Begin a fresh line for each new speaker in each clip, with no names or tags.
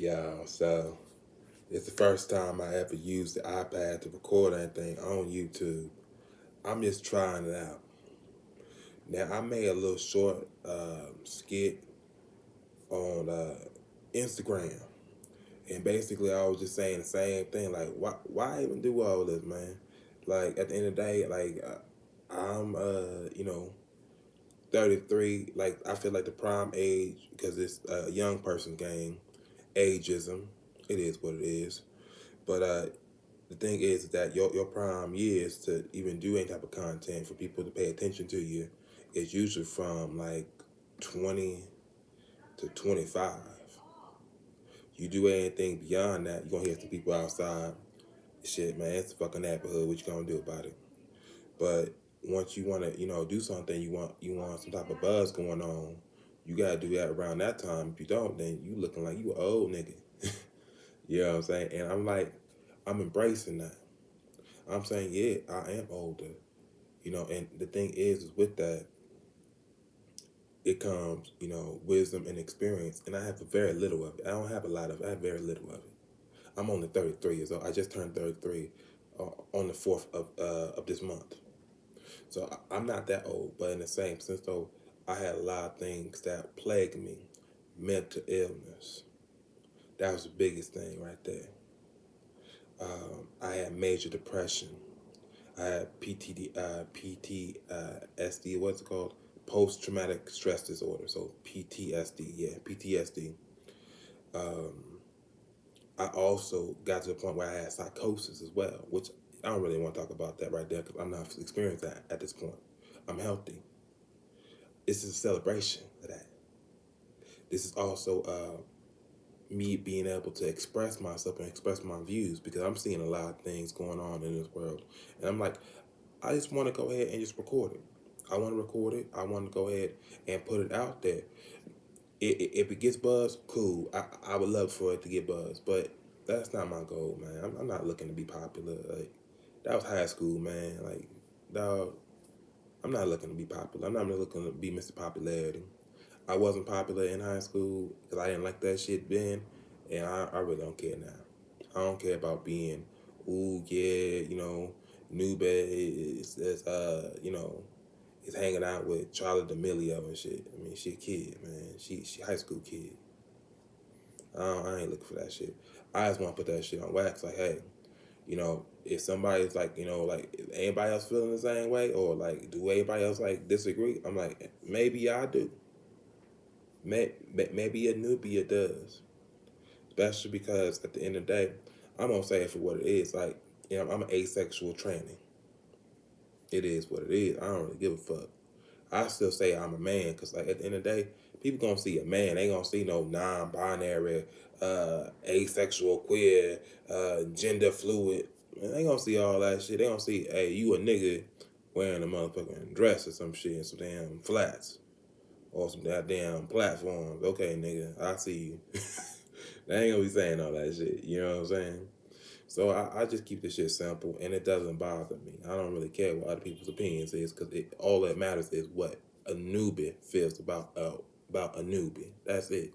Y'all. So it's the first time I ever used the iPad to record anything on YouTube. I'm just trying it out. Now I made a little short skit on Instagram, and basically I was just saying the same thing. Like, why even do all this, man? Like at the end of the day, like I'm 33. Like I feel like the prime age because it's a young person's game. Ageism, it is what it is. But the thing is that your prime years to even do any type of content for people to pay attention to you is usually from like 20 to 25. You do anything beyond that, you're gonna hear some people outside. Shit, man, it's the fucking neighborhood. What you gonna do about it? But once you wanna, do something, you want some type of buzz going on. You gotta do that around that time. If you don't, then you looking like you an old nigga. You know what I'm saying? And I'm like, I'm embracing that. I'm saying, yeah, I am older. And the thing is with that, it comes, wisdom and experience. And I have very little of it. I don't have a lot of it. I have very little of it. I'm only 33 years old. I just turned 33 on the 4th of this month. So I'm not that old. But in the same sense, though, I had a lot of things that plagued me. Mental illness. That was the biggest thing right there. I had major depression. I had PTSD, what's it called? Post traumatic stress disorder. So PTSD, yeah, PTSD. Um, I also got to the point where I had psychosis as well, which I don't really want to talk about that right there because I'm not experiencing that at this point. I'm healthy. This is a celebration of that. This is also me being able to express myself and express my views because I'm seeing a lot of things going on in this world. And I'm like, I just want to go ahead and just record it. I want to record it. I want to go ahead and put it out there. If it gets buzz, cool. I would love for it to get buzz, but that's not my goal, man. I'm not looking to be popular. Like that was high school, man. Like, dog, I'm not looking to be popular. I'm not really looking to be Mr. Popularity. I wasn't popular in high school because I didn't like that shit then, and I really don't care now. I don't care about being, ooh yeah, Nube is hanging out with Charlie D'Amelio and shit. I mean, she a kid, man. She high school kid. I ain't looking for that shit. I just want to put that shit on wax. Like, hey, if somebody's like, like, is anybody else feeling the same way, or like, do anybody else like disagree? I'm like, maybe I do. Maybe a newbie does, especially because at the end of the day, I'm gonna say it for what it is. Like, I'm an asexual tranny. It is what it is. I don't really give a fuck. I still say I'm a man because, like, at the end of the day, people gonna see a man. They gonna see no non-binary, asexual, queer, gender fluid. Man, they gonna see all that shit. They gonna see, hey, you a nigga wearing a motherfucking dress or some shit and some damn flats or some goddamn platforms. Okay, nigga, I see you. They ain't gonna be saying all that shit. You know what I'm saying? So I just keep this shit simple, and it doesn't bother me. I don't really care what other people's opinions is, because all that matters is what a newbie feels about a newbie. That's it.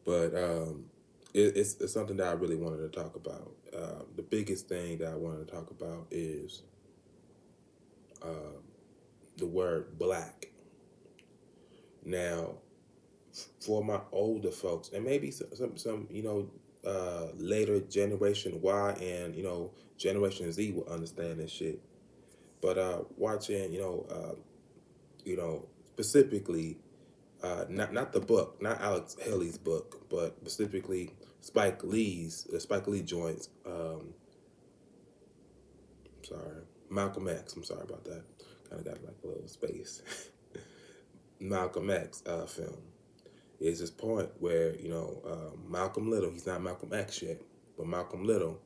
But it's something that I really wanted to talk about. The biggest thing that I wanted to talk about is uh, the word black. Now, for my older folks, and maybe some later generation Y and generation Z will understand this shit. But watching, specifically, not the book, not Alex Haley's book, but specifically Spike Lee joints. I'm sorry, Malcolm X. I'm sorry about that. Kind of got like a little space. Malcolm X film is this point where Malcolm Little. He's not Malcolm X yet, but Malcolm Little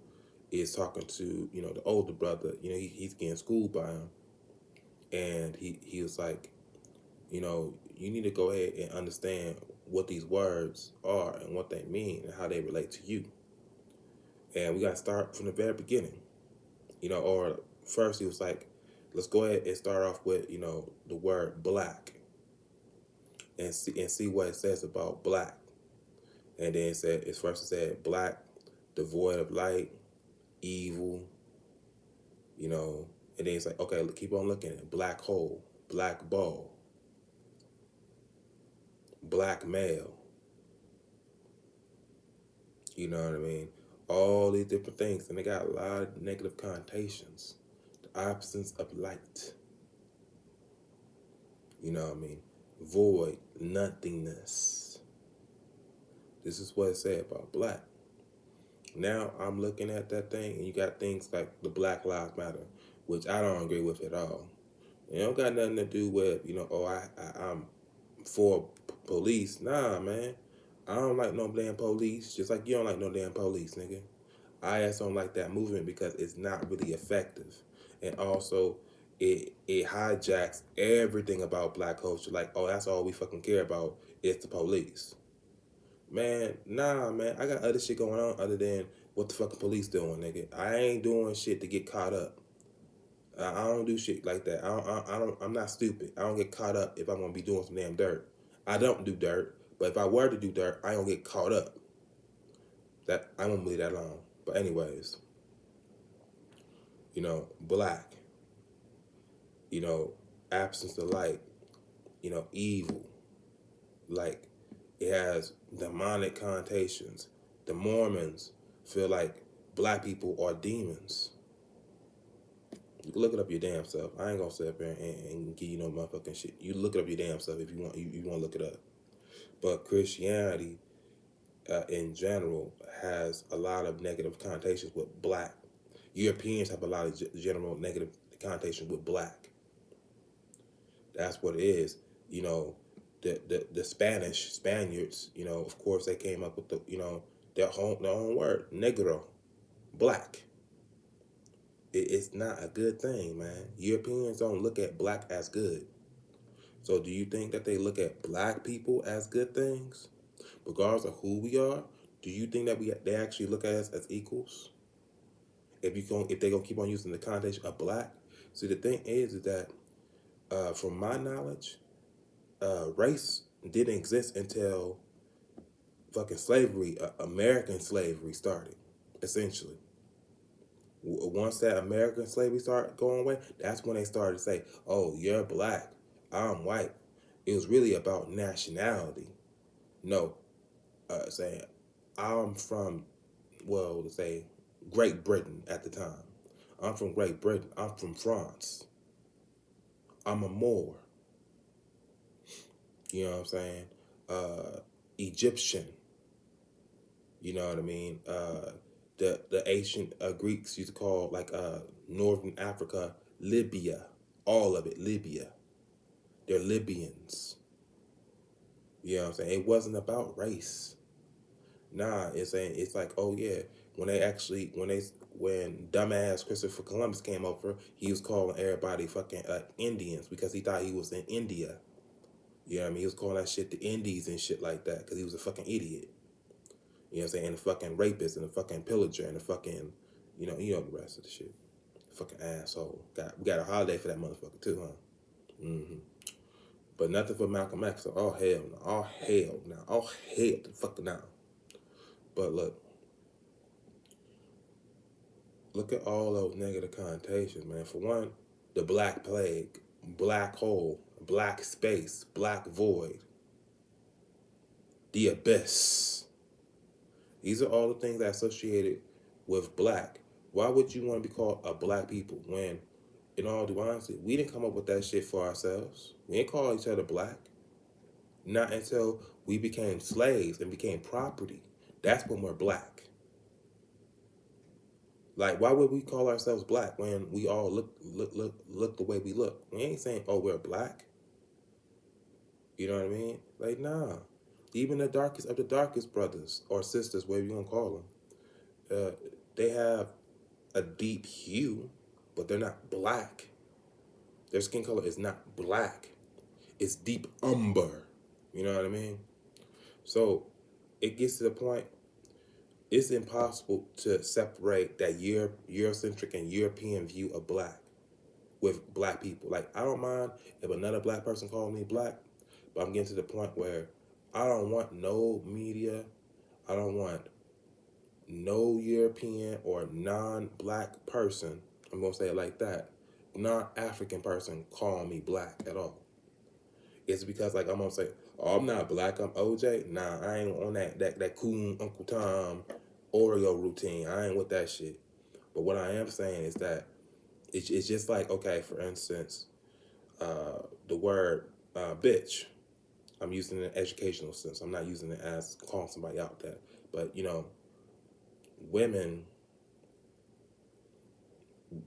is talking to the older brother. He's getting schooled by him, and he was like, you need to go ahead and understand what these words are and what they mean and how they relate to you. And we got to start from the very beginning, or first he was like, let's go ahead and start off with, the word black and see what it says about black. And then it said, it's first it said black, devoid of light, evil, you know. And then it's like, okay, keep on looking at black hole, black ball, black male, you know what I mean? All these different things. And they got a lot of negative connotations. The absence of light, you know what I mean? Void, nothingness. This is what it said about black. Now I'm looking at that thing, and you got things like the Black Lives Matter, which I don't agree with at all. It don't got nothing to do with, you know, oh, I'm for police. Nah, man. I don't like no damn police, just like you don't like no damn police, nigga. I just don't like that movement because it's not really effective. And also, it hijacks everything about black culture. Like, oh, that's all we fucking care about is the police. Man, nah, man. I got other shit going on other than what the fucking police doing, nigga. I ain't doing shit to get caught up. I don't do shit like that. I'm not stupid. I don't get caught up if I'm gonna be doing some damn dirt. I don't do dirt, but if I were to do dirt, I don't get caught up. That I won't leave that alone. But anyways, you know, black, you know, absence of light, you know, evil, like it has demonic connotations. The Mormons feel like black people are demons. You can look it up your damn self. I ain't gonna sit up here and give you no motherfucking shit. You look it up your damn self if you want. You want to look it up. But Christianity, in general, has a lot of negative connotations with black. Europeans have a lot of general negative connotations with black. That's what it is. You know, the Spaniards. You know, of course, they came up with their own word, negro, black. It's not a good thing, man. Europeans don't look at black as good. So do you think that they look at black people as good things, regardless of who we are? Do you think that they actually look at us as equals? If they gonna keep on using the connotation of black, see the thing is that from my knowledge, race didn't exist until fucking slavery, American slavery started, essentially. Once that American slavery started going away, that's when they started to say, "Oh, you're black, I'm white." It was really about nationality. No, saying I'm from, well, to say Great Britain at the time. I'm from Great Britain. I'm from France. I'm a Moor. You know what I'm saying? Egyptian. You know what I mean? The ancient Greeks used to call like Northern Africa Libya. All of it, Libya. They're Libyans. You know what I'm saying? It wasn't about race. Nah, it's like, oh yeah, when dumbass Christopher Columbus came over, he was calling everybody fucking Indians because he thought he was in India. You know what I mean? He was calling that shit the Indies and shit like that because he was a fucking idiot. You know what I'm saying? And the fucking rapist and the fucking pillager and the fucking, you know the rest of the shit. Fucking asshole. We got a holiday for that motherfucker too, huh? Mm-hmm. But nothing for Malcolm X. So all hell now. All hell now. All hell to fucking now. But look at all those negative connotations, man. For one, the black plague, black hole, black space, black void, the abyss. These are all the things that are associated with black. Why would you want to be called a black people when, in all due honesty, we didn't come up with that shit for ourselves? We didn't call each other black. Not until we became slaves and became property. That's when we're black. Like, why would we call ourselves black when we all look the way we look? We ain't saying, oh, we're black. You know what I mean? Like, nah. Even the darkest of the darkest brothers or sisters, whatever you want to call them, they have a deep hue, but they're not black. Their skin color is not black. It's deep umber. You know what I mean? So it gets to the point, it's impossible to separate that Eurocentric and European view of black with black people. Like, I don't mind if another black person calls me black, but I'm getting to the point where I don't want no media I don't want no European or non-black person, I'm gonna say it like that, non-African person call me black at all. It's because like I'm gonna say, oh, I'm not black, I'm OJ. Nah, I ain't on that cool Uncle Tom Oreo routine. I ain't with that shit. But what I am saying is that it's just like, okay, for instance, the word bitch. I'm using it in an educational sense. I'm not using it as calling somebody out there. But women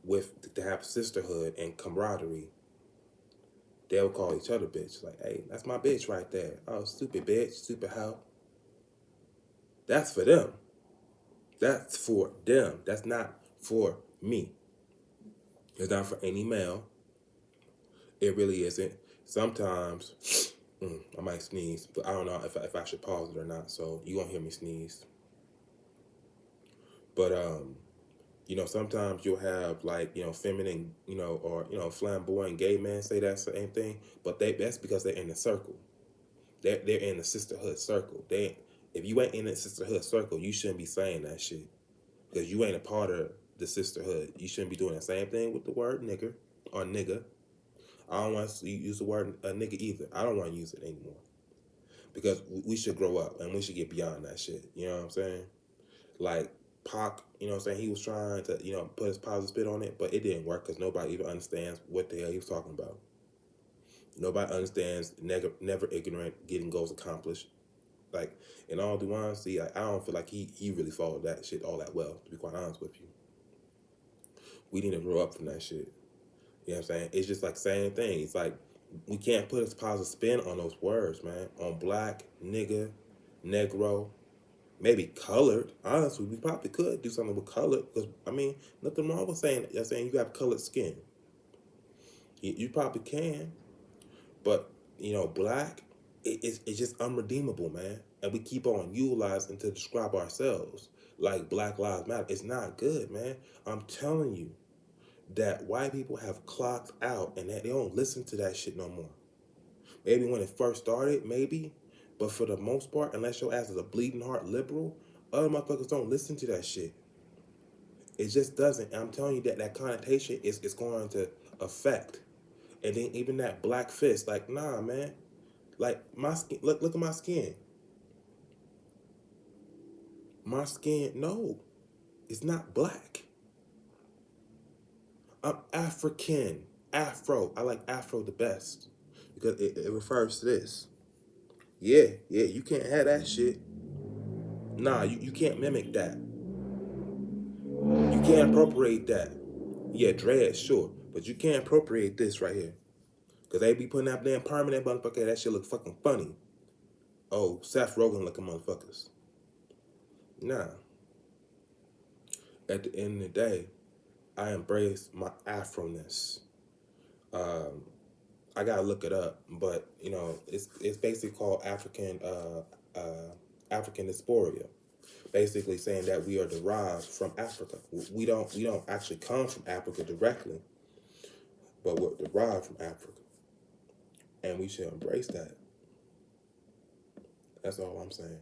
with to have sisterhood and camaraderie, they'll call each other bitch. Like, hey, that's my bitch right there. Oh, stupid bitch, stupid hoe. That's for them. That's for them. That's not for me. It's not for any male. It really isn't. Sometimes I might sneeze, but I don't know if I should pause it or not. So you gonna hear me sneeze. But sometimes you'll have like feminine, or flamboyant gay men say that same thing, but that's because they're in the circle. They're in the sisterhood circle. If you ain't in the sisterhood circle, you shouldn't be saying that shit because you ain't a part of the sisterhood. You shouldn't be doing the same thing with the word nigger or nigga. I don't want to use the word nigga either. I don't want to use it anymore because we should grow up and we should get beyond that shit. You know what I'm saying? Like Pac, you know what I'm saying? He was trying to, put his positive spin on it, but it didn't work because nobody even understands what the hell he was talking about. Nobody understands never ignorant, getting goals accomplished. Like, in all due honesty, I don't feel like he really followed that shit all that well, to be quite honest with you. We need to grow up from that shit. You know what I'm saying? It's just like same thing. It's like we can't put a positive spin on those words, man. On black, nigga, negro, maybe colored. Honestly, we probably could do something with colored because I mean, nothing wrong with saying you have colored skin. You probably can, but black, it's just unredeemable, man. And we keep on utilizing to describe ourselves like Black Lives Matter. It's not good, man. I'm telling you that white people have clocked out and that they don't listen to that shit no more. Maybe when it first started, maybe, but for the most part, unless your ass is a bleeding heart liberal, other motherfuckers don't listen to that shit. It just doesn't. And I'm telling you that connotation is going to affect. And then even that black fist, like, nah, man. Like my skin, look at my skin. My skin, no, it's not black. I'm African, Afro. I like Afro the best because it refers to this. Yeah, you can't have that shit. Nah, you can't mimic that. You can't appropriate that. Yeah, dread, sure, but you can't appropriate this right here because they be putting out damn permanent motherfucker. That shit look fucking funny. Oh, Seth Rogen looking motherfuckers. Nah. At the end of the day, I embrace my Afro-ness. Um, I gotta look it up, but it's basically called African dysphoria. Basically saying that we are derived from Africa. We don't actually come from Africa directly, but we're derived from Africa, and we should embrace that. That's all I'm saying.